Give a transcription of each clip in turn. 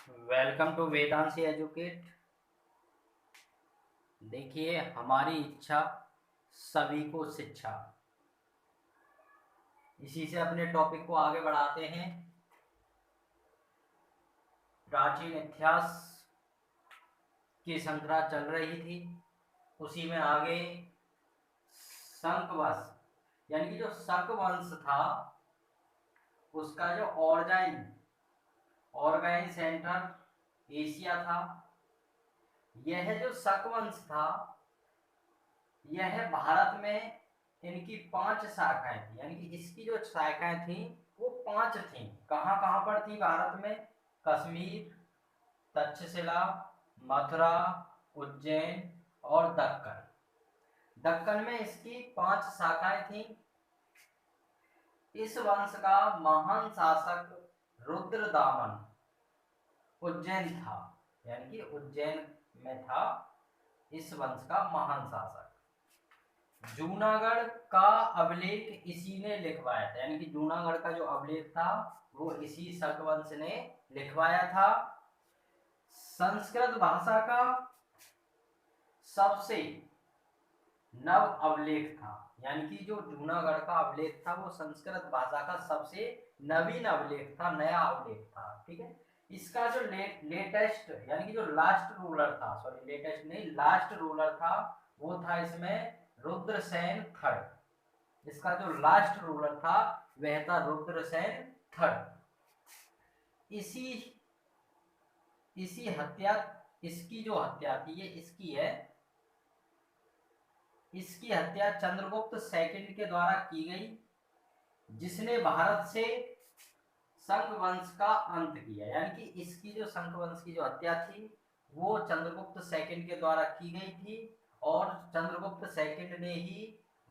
Welcome to Vedanshi educate. देखिए, हमारी इच्छा सभी को शिक्षा, इसी से अपने टॉपिक को आगे बढ़ाते हैं। प्राचीन इतिहास की श्रृंखला चल रही थी, उसी में आगे शंख वंश यानी कि जो शक वंश था उसका जो ऑर्गेन सेंटर एशिया था। यह जो शक वंश था यह भारत में इनकी 5 शाखाएं थी, यानी कि इसकी जो शाखाएं थी वो 5 थी। कहाँ कहाँ पर थी भारत में? कश्मीर, तक्षशिला, मथुरा, उज्जैन और दक्कन। दक्कन में इसकी 5 शाखाएं थी। इस वंश का महान शासक रुद्रदामन उज्जैन था, यानी कि उज्जैन में था इस वंश का महान शासक। जूनागढ़ का अभिलेख इसी ने लिखवाया था, यानी कि जूनागढ़ का जो अभिलेख था वो इसी शक ने लिखवाया था। संस्कृत भाषा का सबसे नव अभिलेख था, यानी कि जो जूनागढ़ का अभिलेख था वो संस्कृत भाषा का सबसे नवीन अभिलेख था, नया अभिलेख था। ठीक है, इसका जो लेटेस्ट यानी कि जो लास्ट रूलर था, सॉरी लेटेस्ट नहीं, लास्ट रूलर था वो था इसमें रुद्रसेन थर्ड। इसका जो लास्ट रूलर था वह था रुद्रसेन थर्ड। इसी इसी हत्या इसकी जो हत्या थी ये इसकी है, इसकी हत्या चंद्रगुप्त सेकंड के द्वारा की गई, जिसने भारत से शंख वंश का अंत किया। यानी कि इसकी जो शंख वंश की जो हत्या थी वो चंद्रगुप्त सेकंड के द्वारा की गई थी, और चंद्रगुप्त सेकंड ने ही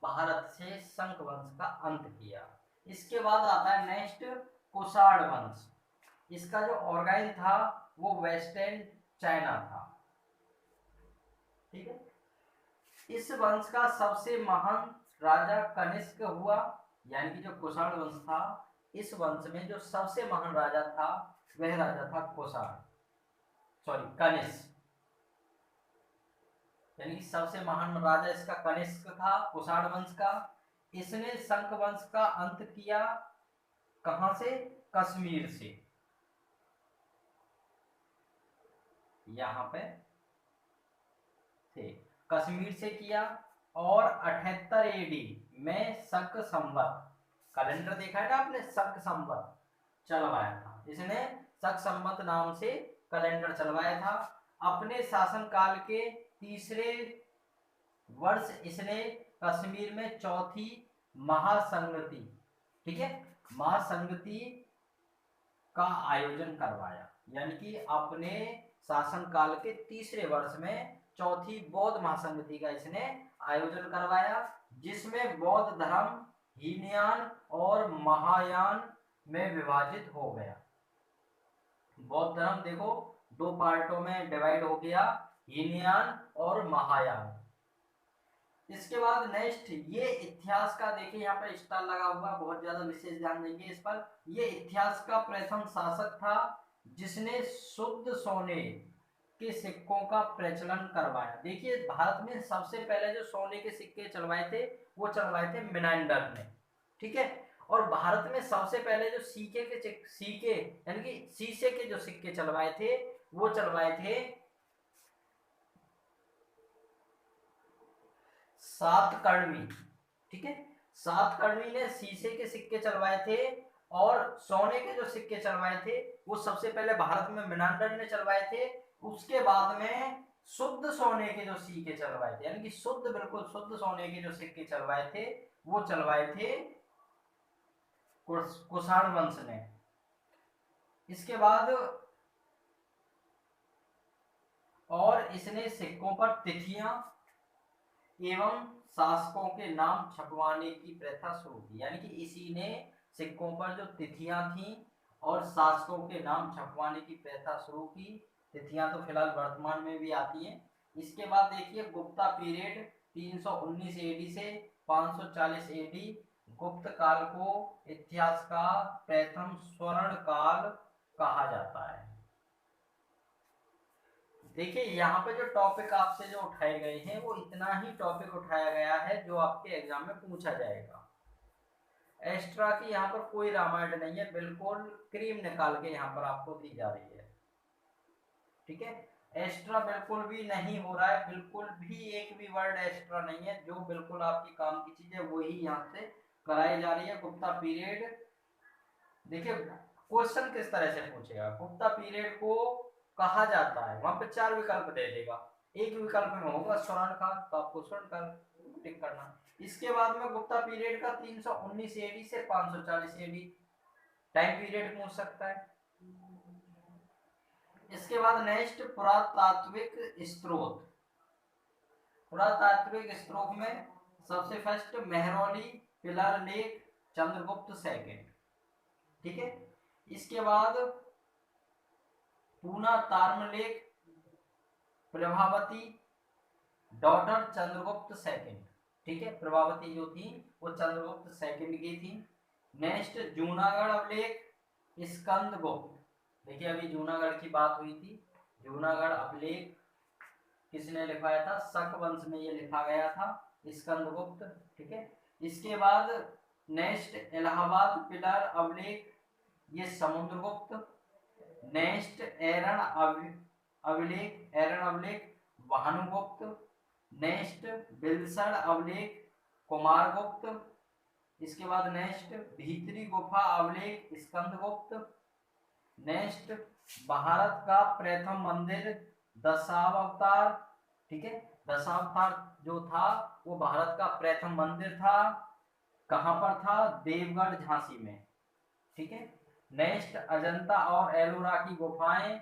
भारत से शंख वंश का अंत किया। इसके बाद आता है नेक्स्ट कुषाण वंश। इसका जो ऑर्गेन था वो वेस्टर्न चाइना था। ठीक है, इस वंश का सबसे महान राजा कनिष्क हुआ, यानी कि जो कुषाण वंश था इस वंश में जो सबसे महान राजा था वह राजा था कनिष्क। यानी कि सबसे महान राजा इसका कनिष्क था कुषाण वंश का। इसने शंख वंश का अंत किया कहां से? कश्मीर से। यहां पे थे, कश्मीर से किया। और 78 एडी में शक संवत, कैलेंडर देखा है ना आपने, शक संवत चलवाया था इसने। शक संवत नाम से कैलेंडर चलवाया था। अपने शासन काल के तीसरे वर्ष इसने कश्मीर में चौथी महासंगति, ठीक है, महासंगति का आयोजन करवाया। यानी कि अपने शासन काल के तीसरे वर्ष में चौथी बौद्ध महासंगति का इसने आयोजन करवाया, जिसमें बौद्ध धर्म हीनयान और महायान में विभाजित हो गया। बौद्ध धर्म देखो 2 पार्टों में डिवाइड हो गया, हीनयान और महायान। इसके बाद नेक्स्ट ये इतिहास का देखिए यहाँ पर स्टार लगा हुआ, बहुत ज्यादा विशेष ध्यान देंगे इस पर। ये इतिहास का प्रथम शासक था जिसने शुद्ध सोने के सिक्कों का प्रचलन करवाया। देखिए, भारत में सबसे पहले जो सोने के सिक्के चलवाए थे वो चलवाए थे मिनांडर ने। ठीक है, और भारत में सबसे पहले जो सिक्के यानी कि शीशे के जो सिक्के चलवाए थे वो चलवाए थे सातकर्णी। ठीक है, सातकर्णी ने शीशे के सिक्के चलवाए थे, और सोने के जो सिक्के चलवाए थे वो सबसे पहले भारत में मिनांडर ने चलवाए थे। उसके बाद में शुद्ध सोने के जो सिक्के चलवाए थे, यानी कि शुद्ध, बिल्कुल शुद्ध सोने के जो सिक्के चलवाए थे वो चलवाए थे कुषाण वंश ने। इसके बाद और इसने सिक्कों पर तिथियां एवं शासकों के नाम छपवाने की प्रथा शुरू की। यानी कि इसी ने सिक्कों पर जो तिथियां थी और शासकों के नाम छपवाने की प्रथा शुरू की। तिथियां तो फिलहाल वर्तमान में भी आती हैं। इसके बाद देखिए गुप्ता पीरियड 319 एडी से 540 एडी, गुप्त काल को इतिहास का प्रथम स्वर्ण काल कहा जाता है। देखिए यहाँ पे जो टॉपिक आपसे जो उठाए गए हैं वो इतना ही टॉपिक उठाया गया है जो आपके एग्जाम में पूछा जाएगा। एक्स्ट्रा की यहाँ पर कोई रामायण नहीं है, बिल्कुल क्रीम निकाल के यहाँ पर आपको दी जा रही है। ठीक है, एक्स्ट्रा बिल्कुल भी नहीं हो रहा है, बिल्कुल भी एक भी वर्ड एक्स्ट्रा नहीं है। जो बिल्कुल आपकी काम की चीज है वही यहाँ से कराई जा रही है। गुप्ता पीरियड, देखिए क्वेश्चन किस तरह से पूछेगा, गुप्ता पीरियड को कहा जाता है, वहां पे 4 विकल्प दे देगा, एक विकल्प में होगा स्वर्ण काल, तो आपको स्वर्ण काल टिक करना। इसके बाद में गुप्ता पीरियड का 319 एडी से 540 एडी टाइम पीरियड पूछ सकता है। इसके बाद नेक्स्ट पुरातात्विक स्रोत, पुरातात्विक स्रोत में सबसे first Mehrauli pillar lake Chandragupta second. ठीक है, इसके बाद पूना ताम्रलेख प्रभावती डॉटर चंद्रगुप्त सेकंड। ठीक है, प्रभावती जो थी वो चंद्रगुप्त सेकंड की थी। नेक्स्ट जूनागढ़ अभिलेख स्कंदगुप्त, देखिए अभी जूनागढ़ की बात हुई थी, जूनागढ़ अभिलेख किसने लिखवाया था, शक वंश में ये लिखा गया था, स्कंदगुप्त। ठीक है, इसके बाद नेक्स्ट इलाहाबाद पिलर अभिलेख ये समुद्रगुप्त। नेक्स्ट एरन अभिलेख, एरन अभिलेख भानुगुप्त। नेक्स्ट बिलसड़ अभिलेख कुमारगुप्त। इसके बाद नेक्स्ट भीतरी गुफा अभिलेख स्कंदगुप्त। नेक्स्ट भारत का प्रथम मंदिर दशावतार। ठीक है, दशावतार जो था वो भारत का प्रथम मंदिर था, कहां पर था, देवगढ़ झांसी में। ठीक है, नेक्स्ट अजंता और एलोरा की गुफाएं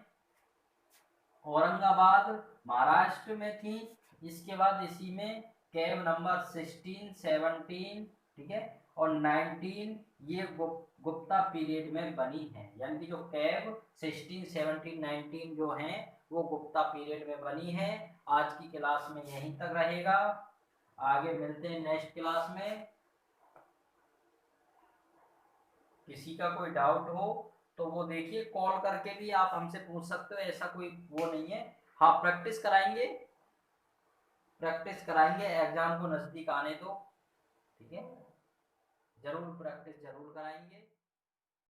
औरंगाबाद महाराष्ट्र में थी। इसके बाद इसी में कैब नंबर 16, 17, ठीक है, और 19 ये गुप्ता पीरियड में बनी है, यानी कि जो कैब 16, 17, 19 जो हैं वो गुप्ता पीरियड में बनी है। आज की क्लास में यहीं तक रहेगा, आगे मिलते हैं नेक्स्ट क्लास में। किसी का कोई डाउट हो तो वो देखिए कॉल करके भी आप हमसे पूछ सकते हो, ऐसा कोई वो नहीं है। हाँ प्रैक्टिस कराएंगे, प्रैक्टिस कराएंगे, एग्जाम को नजदीक आने दो। ठीक है, जरूर प्रैक्टिस जरूर कराएंगे।